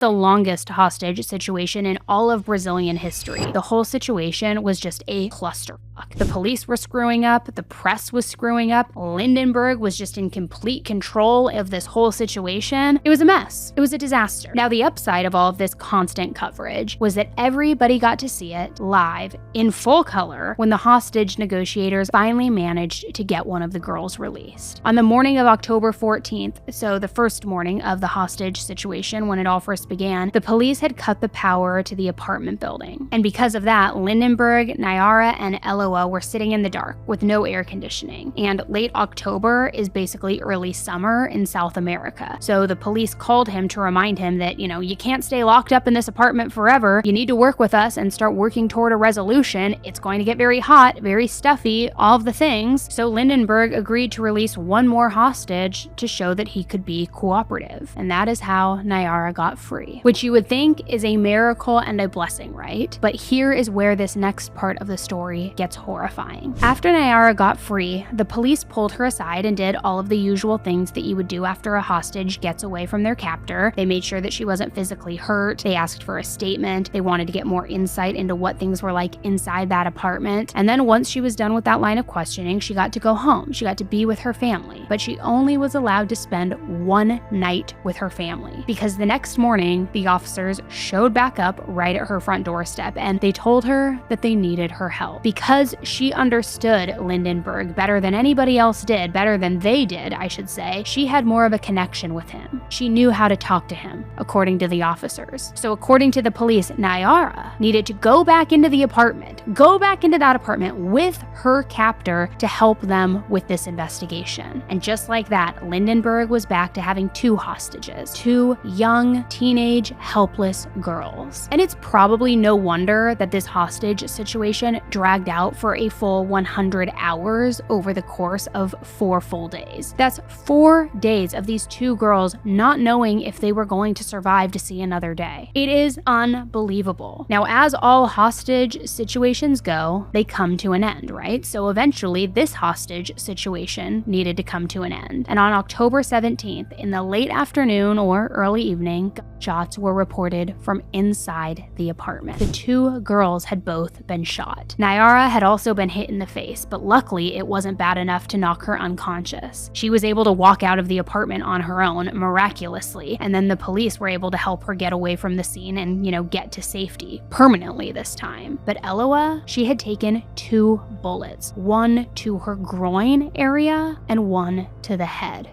the longest hostage situation in all of Brazilian history. The whole situation was just a clusterfuck. The police were screwing up, the press was screwing up, Lindemberg was just in complete control of this whole situation. It was a mess. It was a disaster. Now, the upside of all of this constant coverage was that everybody got to see it live in full color when the hostage negotiators finally managed to get one of the girls released. On the morning of October 14th, so the first morning of the hostage situation when it all first began, the police had cut the power to the apartment building. And because of that, Lindemberg, Nayara, and Eloá were sitting in the dark with no air conditioning. And late October is basically early summer in South America. So the police called him to remind him that, you can't stay locked up in this apartment forever. You need to work with us and start working toward a resolution. It's going to get very hot, very stuffy, all of the things. So Lindemberg agreed to release one more hostage to show that he could be cooperative. And that is how Nayara got free, which you would think is a miracle and a blessing, right? But here is where this next part of the story gets horrifying. After Nayara got free, the police pulled her aside and did all of the usual things that you would do after a hostage gets away from their captor. They made sure that she wasn't physically hurt. They asked for a statement. They wanted to get more insight into what things were like inside that apartment. And then once she was done with that line of questioning, she got to go home. She got to be with her family. But she only was allowed to spend one night with her family because the next morning, the officers showed back up right at her front doorstep and they told her that they needed her help. Because she understood Lindemberg better than anybody else did, better than they did, I should say, she had more of a connection with him. She knew how to talk to him, according to the officers. So according to the police, Nayara needed to go back into that apartment with her captor to help them with this investigation. And just like that, Lindemberg was back to having two hostages, two young, teenage, helpless girls. And it's probably no wonder that this hostage situation dragged out for a full 100 hours over the course of 4 full days. That's 4 days of these two girls not knowing if they were going to survive to see another day. It is unbelievable. Now, as all hostage situations go, they come to an end, right? So eventually this hostage situation needed to come to an end. And on October 17th, in the late afternoon or early evening, shots were reported from inside the apartment. The two girls had both been shot. Nayara had also been hit in the face, but luckily it wasn't bad enough to knock her unconscious. She was able to walk out of the apartment on her own, miraculously, and then the police were able to help her get away from the scene and, get to safety, permanently this time. But Eloá, she had taken 2 bullets, one to her groin area and one to the head.